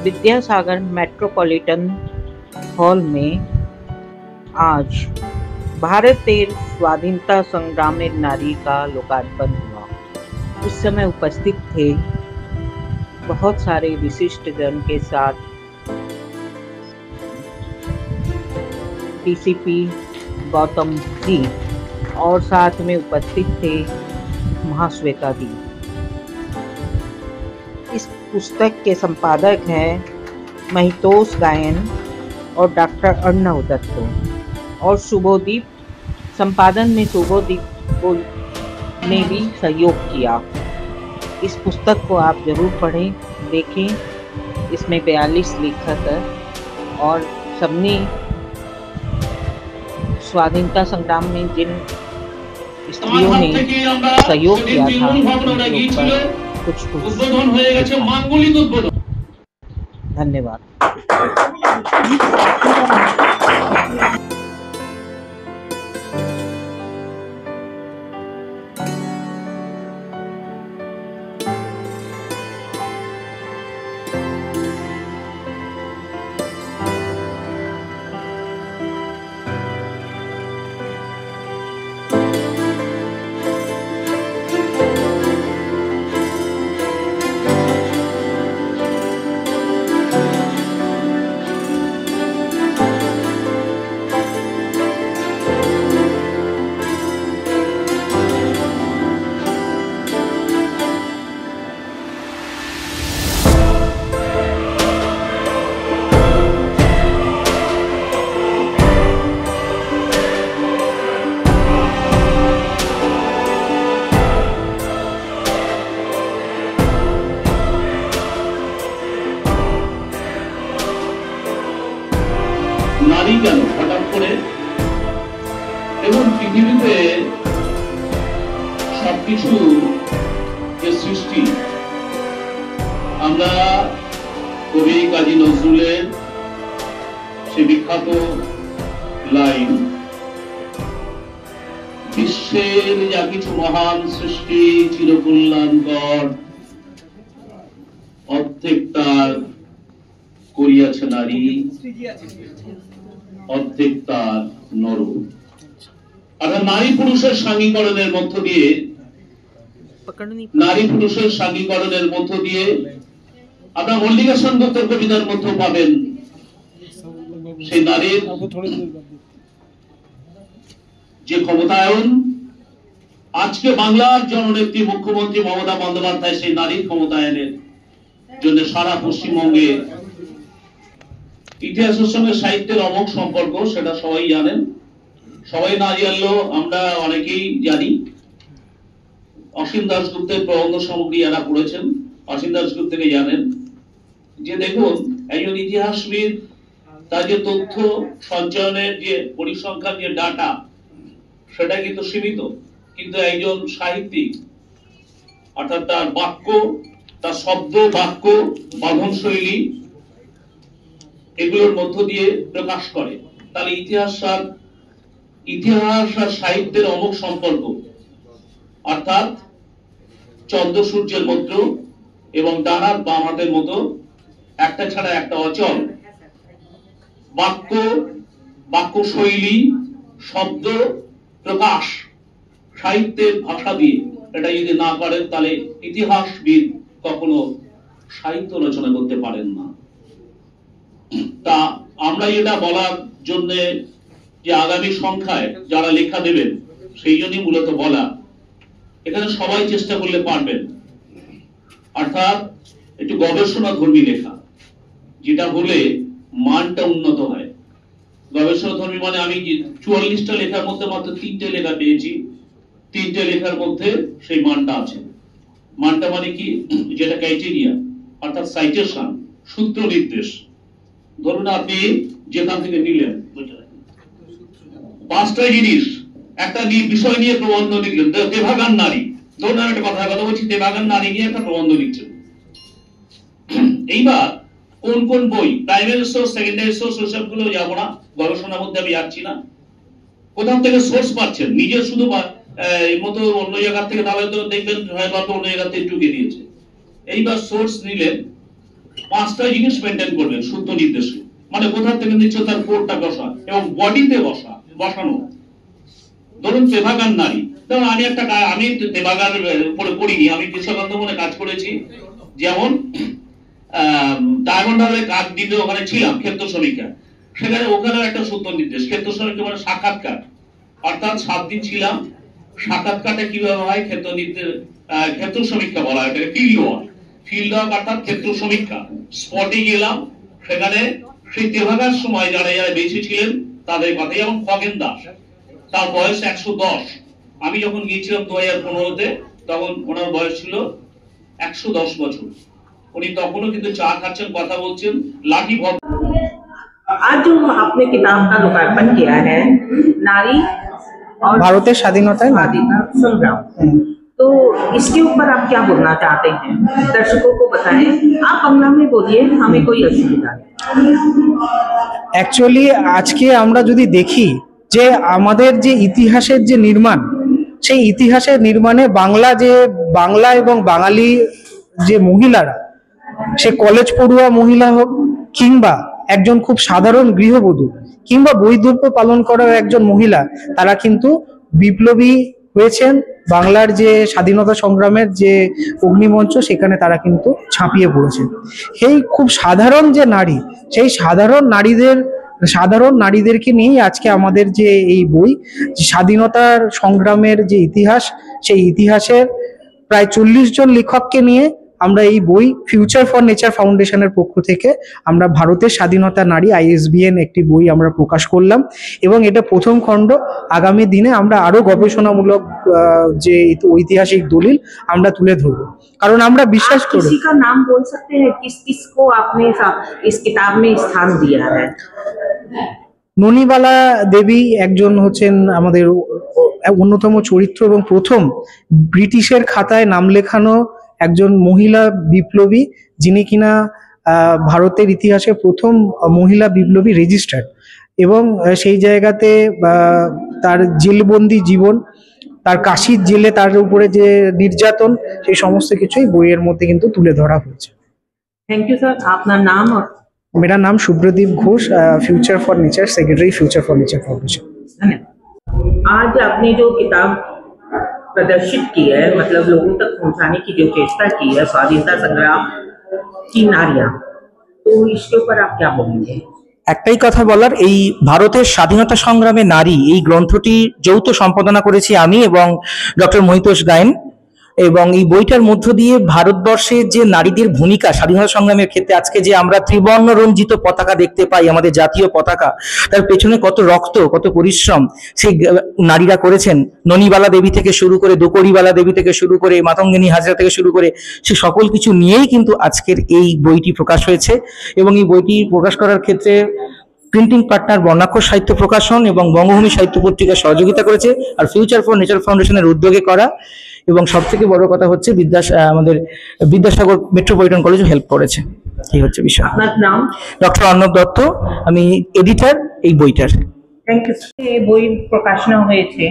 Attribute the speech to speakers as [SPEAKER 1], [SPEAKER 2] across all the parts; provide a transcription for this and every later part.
[SPEAKER 1] Vidyasagar metropolitan hall में आज भारतेर स्वाधीनता संग्राम में नारी का लोकार्पण हुआ। उस समय उपस्थित थे बहुत सारे विशिष्ट जन के साथ डीसीपी गौतम जी और साथ में उपस्थित थे महाश्वेता दी। इस पुस्तक के संपादक हैं महितोष गायन और डॉक्टर अर्णव दत्त और शुभोदीप। संपादन में शुभोदीप ने भी सहयोग किया। इस पुस्तक को आप जरूर पढ़ें, देखें। इसमें 42 लेखक है और सबने स्वाधीनता संग्राम में जिन स्त्रियों ने सहयोग किया था उनके ऊपर कुछ
[SPEAKER 2] उद्बोधन हो गए मांगलिक उद्बोधन।
[SPEAKER 1] धन्यवाद।
[SPEAKER 2] নারী কেন হঠাৎ করে এবং পৃথিবীতে সবকিছু যে সৃষ্টি, আমরা কবি কাজী নজরুলের সে বিখ্যাত লাইন, বিশ্বের যা কিছু মহান সৃষ্টি চিরকল্যাণকর, অর্ধেক তার করিয়াছে নারী, অর্ধেক তার নর। অর্থাৎ নারী পুরুষের সাঙ্গীকরণের মধ্য দিয়ে আপনার মল্লিকা সেনগুপ্তের কবিতার মধ্যে পাবেন সেই নারীর যে ক্ষমতায়ন। আজকে বাংলার জননেত্রী মুখ্যমন্ত্রী মমতা বন্দ্যোপাধ্যায় সেই নারীর ক্ষমতায়নের জন্য সারা পশ্চিমবঙ্গে ইতিহাসের সঙ্গে সাহিত্যের অমোঘ সম্পর্ক, সেটা সবাই জানেন। সবাই না জানলেও আমরা অনেকেই জানি। অসীম দাশগুপ্তের প্রবন্ধ সামগ্রী যারা পড়েছেন, অসীম দাশগুপ্তকে জানেন। যে দেখুন, একজন ইতিহাসবিদ তার যে তথ্য সঞ্চয়নের যে পরিসংখ্যান যে ডাটা, সেটা কিন্তু সীমিত, কিন্তু একজন সাহিত্যিক অর্থাৎ তার বাক্য, তার শব্দ, বাক্য, বাঁধন শৈলী, এগুলোর মধ্য দিয়ে প্রকাশ করে। তাহলে ইতিহাস আর সাহিত্যের অমোঘ সম্পর্ক, অর্থাৎ চন্দ্র সূর্যের মধ্য এবং ডানার বাম হাতের মতো একটা ছাড়া একটা অচল। বাক্য শৈলী, শব্দ প্রকাশ সাহিত্যের ভাষা দিয়ে এটা যদি না করেন, তাহলে ইতিহাসবিদ কখনো সাহিত্য রচনা করতে পারেন না। তা আমরা এটা বলার জন্য যে আগামী সংখ্যায় যারা লেখা দেবেন, সেই জন্যই মূলত বলা। এখানে সবাই চেষ্টা করলে পারবেন, অর্থাৎ একটু গবেষণা ধর্মী লেখা, যেটা হলে মানটা উন্নত হয়। গবেষণা ধর্মী মানে আমি 44টা লেখার মধ্যে মাত্র 3টে লেখা পেয়েছি, 3টে লেখার মধ্যে সেই মানটা আছে। মানটা মানে কি, যেটা ক্রাইটেরিয়া, অর্থাৎ সাইটেশন, সূত্র নির্দেশ। ধরুন আপনি যেখান থেকে নিলেন 5টা জিনিস, একটা বিষয় নিয়ে প্রবন্ধ লিখলেন, দেভাগান নারী। ধরুন আমি একটা কথা বলছি, দেভাগান নারী নিয়ে একটা প্রবন্ধ লিখছেন। এইবার কোন কোন বই, প্রাইমারি সোর্স, সেকেন্ডারি সোর্স, ওসবগুলো যাবো না, গবেষণার মধ্যে আমি যাচ্ছি না। কোথাও থেকে সোর্স পাচ্ছেন, নিজের শুধু মতো অন্য জায়গা থেকে, তাহলে তো দেখবেন হয়তো অন্য জায়গা থেকে টুকে দিয়েছে। এইবার সোর্স নিলেন, পাঁচটা জিনিস মেনটেন করবেন শুদ্ধ নির্দেশে, মানে কোথা থেকে নিচ্ছে তার কোরটা বসা এবং বডিতে বসানো। ধরুন তেভাগান নারী, ধরুন আমি তেভাগানের উপরে করিনি, আমি কৃষক আন্দোলনে কাজ করেছি, যেমন ডায়মন্ড হারবারে কাজ দিতে ওখানে ছিলাম ক্ষেত্র শ্রমিকা, সেখানে ওখানে একটা সূত্র নির্দেশ, ক্ষেত্র শ্রমিক মানে সাক্ষাৎকার, অর্থাৎ 7 দিন ছিলাম। সাক্ষাৎকারটা কিভাবে হয়, ক্ষেত্র সমীক্ষা বলা হয় এটাকে, ফিল্ড ওয়ার্ক অর্থাৎ ক্ষেত্র সমীক্ষা। স্পটে গেলাম, সেখানে সেই তেভাগার সময় যারা যারা বেঁচে ছিলেন তাদের কথা, যেমন খগেন দাস, তার বয়স 110, আমি যখন গিয়েছিলাম 2015-তে, তখন ওনার বয়স ছিল 110 বছর। উনি তখনও কিন্তু চা খাচ্ছেন, কথা বলছেন, লাঠি ভর।
[SPEAKER 1] आज जो आपने किताब का लोकार्पण किया है, नारी और
[SPEAKER 3] भारतेर स्वाधीनता
[SPEAKER 1] संग्राम, तो इसके ऊपर आप क्या बोलना चाहते हैं? दर्शकों को बताएं, आप बांग्ला में बोलिए, हमें कोई असुविधा नहीं।
[SPEAKER 3] অ্যাকচুয়ালি আজকে আমরা যদি দেখি যে আমাদের যে ইতিহাসের যে নির্মাণ, সেই ইতিহাসের নির্মাণে বাংলা এবং বাঙালি যে মহিলারা, সে কলেজ পড়ুয়া মহিলা হোক কিংবা একজন খুব সাধারণ গৃহবধূ কিংবা বৈধব্য পালন করা একজন মহিলা, তারা কিন্তু বিপ্লবী হয়েছেন। বাংলার যে স্বাধীনতা সংগ্রামের যে অগ্নিমঞ্চ, সেখানে তারা কিন্তু ঝাঁপিয়ে পড়েছেন। সেই খুব সাধারণ যে নারী, সেই সাধারণ নারীদেরকে নিয়েই আজকে আমাদের যে এই বই, স্বাধীনতার সংগ্রামের যে ইতিহাস, সেই ইতিহাসের প্রায় 40 জন লেখককে নিয়ে আমরা এই বই ফিউচার ফর নেচার ফাউন্ডেশনের পক্ষ থেকে আমরা ভারতের স্বাধীনতা নারী ISBN একটি বই আমরা প্রকাশ করলাম, এবং এটা প্রথম খণ্ড। আগামী দিনে আমরা আরো গবেষণামূলক যে ঐতিহাসিক দলিল আমরা তুলে ধরব, কারণ আমরা বিশ্বাস করি।
[SPEAKER 1] किसी का नाम बोल सकते हैं किस किस को आपने इस किताब में स्थान दिया है?
[SPEAKER 3] ননিবালা দেবী একজন হচ্ছেন আমাদের অন্যতম চরিত্র এবং প্রথম ব্রিটিশের খাতায় নাম লেখানো একজন মহিলা বিপ্লবী, যিনি কিনা ভারতের ইতিহাসে প্রথম মহিলা বিপ্লবী রেজিস্ট্রার্ড, এবং সেই জায়গাতে তার জেলবন্দি জীবন, তার কাশির জেলে তার উপরে যে নির্যাতন, সেই সমস্ত কিছুই বইয়ের মধ্যে কিন্তু তুলে ধরা হয়েছে।
[SPEAKER 1] Thank you sir. आपका नाम और?
[SPEAKER 3] मेरा नाम Shubhradeep Ghosh, future for nature secretary, future for nature foundation.
[SPEAKER 1] धन्यवाद। आज आपने जो किताब प्रदर्शित की है, मतलब लोगों तक पहुंचाने की जो चेष्टा की है, स्वाधीनता संग्राम की नारियां, तो इसके ऊपर आप क्या बोलेंगे?
[SPEAKER 4] একটাই কথা বলার, এই ভারতের স্বাধীনতা সংগ্রামে নারী এই গ্রন্থটি যৌথ সম্পাদনা করেছি আমি এবং ডক্টর মহিতোষ গায়েন, এবং এই বইটার মধ্য দিয়ে ভারতবর্ষের যে নারীদের ভূমিকা স্বাধীনতা সংগ্রামের ক্ষেত্রে, আজকে যে আমরা ত্রিবর্ণ রঞ্জিত পতাকা দেখতে পাই, আমাদের জাতীয় পতাকা, তার পেছনে কত রক্ত, কত পরিশ্রম সেই নারীরা করেছেন। ননিবালা দেবী থেকে শুরু করে, দোকরিবালা দেবী থেকে শুরু করে, মাতঙ্গিনী হাজরা থেকে শুরু করে, সে সকল কিছু নিয়েই কিন্তু আজকের এই বইটি প্রকাশ হয়েছে। এবং এই বইটি প্রকাশ করার ক্ষেত্রে প্রিন্টিং পার্টনার বর্ণাক্ষর সাহিত্য প্রকাশন এবং বঙ্গভূমি সাহিত্য পত্রিকা সহযোগিতা করেছে, আর ফিউচার ফর নেচার ফাউন্ডেশনের উদ্যোগে করা। এবং সব থেকে বড় কথা হচ্ছে আমাদের বিদ্যাসাগর মেট্রোপলিটন কলেজও হেল্প করেছে। এই হচ্ছে বিষয়।
[SPEAKER 1] আপনার নাম?
[SPEAKER 4] ডক্টর অর্ণব দত্ত, আমি এডিটর এই বইটার।
[SPEAKER 1] Thank you. এই বই প্রকাশনা হয়েছে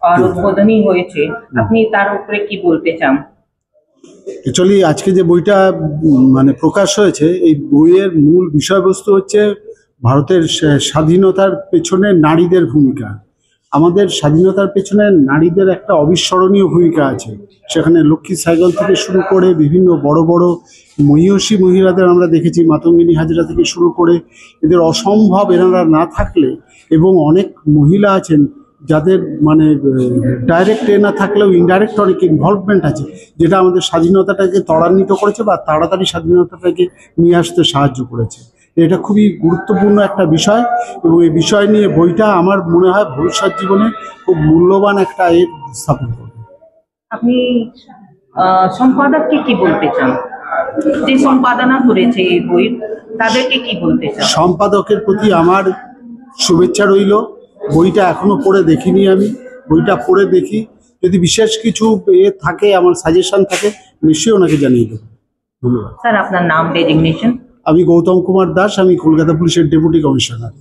[SPEAKER 1] আর উদ্বোধনী হয়েছে, আপনি তার উপরে কি বলতে চান?
[SPEAKER 5] অ্যাকচুয়ালি আজকে যে বইটা মানে প্রকাশ হয়েছে, এই বইয়ের মূল বিষয়বস্তু হচ্ছে ভারতের স্বাধীনতার পেছনে নারীদের ভূমিকা। আমাদের স্বাধীনতার পেছনে নারীদের একটা অবিস্মরণীয় ভূমিকা আছে। সেখানে লক্ষ্মী সাইকেল থেকে শুরু করে বিভিন্ন বড় বড় মহিষী মহিলাদের আমরা দেখেছি, মাতঙ্গিনী হাজরা থেকে শুরু করে, এদের অসম্ভব এনারা না থাকলে, এবং অনেক মহিলা আছেন যাদের মানে ডাইরেক্ট না থাকলেও ইনডাইরেক্ট অনেক ইনভলভমেন্ট আছে, যেটা আমাদের স্বাধীনতাটাকে ত্বরান্বিত করেছে বা তাড়াতাড়ি স্বাধীনতাটাকে নিয়ে আসতে সাহায্য করেছে। এটা খুবই গুরুত্বপূর্ণ একটা বিষয়, এবং এই বিষয় নিয়ে বইটা আমার মনে হয় ভবিষ্যৎ জীবনে খুব মূল্যবান একটা এর স্থাপন করবে।
[SPEAKER 1] আপনি সম্পাদককে কি বলতে চান, যে সম্পাদনা করেছে এই বই, তাদেরকে কি বলতে চান?
[SPEAKER 5] সম্পাদকের প্রতি আমার শুভেচ্ছা রইল। বইটা এখনো পড়ে দেখিনি, আমি বইটা পড়ে দেখি, যদি বিশেষ কিছু থাকে, আমার সাজেশন থাকে, নিশ্চয়ই ওনাকে জানিয়ে দেবো। ধন্যবাদ
[SPEAKER 1] স্যার। আপনার নাম, ডেজিগনেশন?
[SPEAKER 5] আমি গৌতম কুমার দাস, আমি কলকাতা পুলিশের ডেপুটি কমিশনার।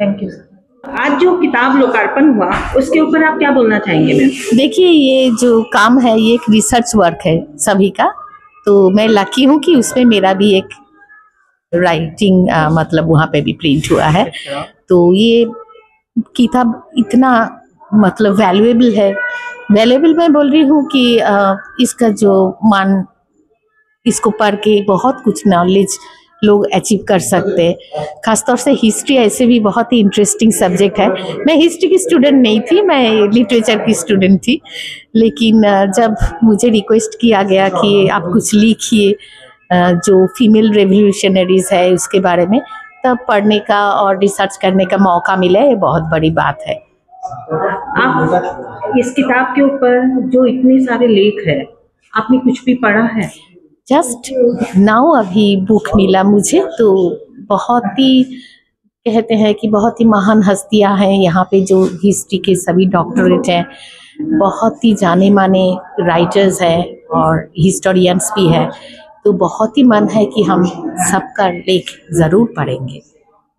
[SPEAKER 1] Thank you. आज जो किताब लोकार्पण हुआ, उसके ऊपर आप क्या बोलना चाहेंगे मैम?
[SPEAKER 6] देखिए, ये जो काम है ये एक रिसर्च वर्क है सभी का, तो मैं लकी हूँ कि उसमें मेरा भी एक राइटिंग मतलब वहाँ पे भी प्रिंट हुआ है। तो ये किताब इतना मतलब वैल्यूएबल है। वैल्यूएबल मैं बोल रही हूँ कि इसका जो मान, इसको पढ़ के बहुत कुछ नॉलेज लोग अचीव कर सकते हैं। खासतौर से हिस्ट्री ऐसे भी बहुत ही इंटरेस्टिंग सब्जेक्ट है। मैं हिस्ट्री की स्टूडेंट नहीं थी, मैं लिटरेचर की स्टूडेंट थी, लेकिन जब मुझे रिक्वेस्ट किया गया कि आप कुछ लिखिए जो फीमेल रेवोल्यूशनरीज है उसके बारे में, तब पढ़ने का और रिसर्च करने का मौका मिला। ये बहुत बड़ी बात है।
[SPEAKER 1] आप इस किताब के ऊपर जो इतने सारे लेख है, आपने कुछ भी पढ़ा है?
[SPEAKER 6] जस्ट नाउ अभी बुक मिला मुझे, तो बहुत ही कहते हैं कि बहुत ही महान हस्तियां हैं यहाँ पे, जो हिस्ट्री के सभी डॉक्टरेट हैं, बहुत ही जाने माने राइटर्स हैं और हिस्टोरियंस भी हैं। तो बहुत ही मन है कि हम सबका लेख ज़रूर पढ़ेंगे।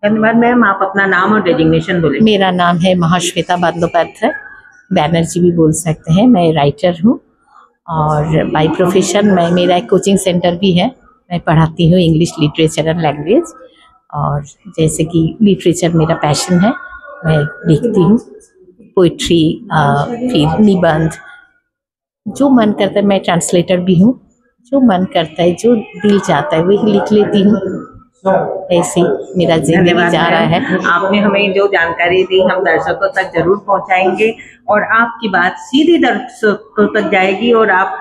[SPEAKER 1] धन्यवाद मैम। आप अपना नाम और डेजिग्नेशन बोलें।
[SPEAKER 6] मेरा नाम है महाश्वेता बंदोपाध्याय, बैनर्जी भी बोल सकते हैं। मैं राइटर हूँ और बाय प्रोफेशन मेरा एक कोचिंग सेंटर भी है। मैं पढ़ाती हूँ इंग्लिश लिटरेचर एंड लैंग्वेज, और जैसे कि लिटरेचर मेरा पैशन है, मैं लिखती हूँ पोइट्री, फिर निबंध, जो मन करता है। मैं ट्रांसलेटर भी हूँ, जो मन करता है, जो दिल चाहता है वही लिख लेती हूँ। ऐसे ही मेरा जिंदगी जा रहा है।
[SPEAKER 1] आपने हमें जो जानकारी दी हम दर्शकों तक जरूर पहुंचाएंगे, और आपकी बात सीधी दर्शकों तक जाएगी और आप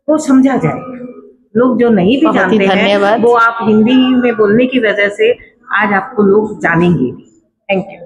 [SPEAKER 1] को समझा जाएगा। लोग जो नहीं भी जानते हैं वो आप हिंदी में बोलने की वजह से आज आपको लोग जानेंगे भी। Thank you.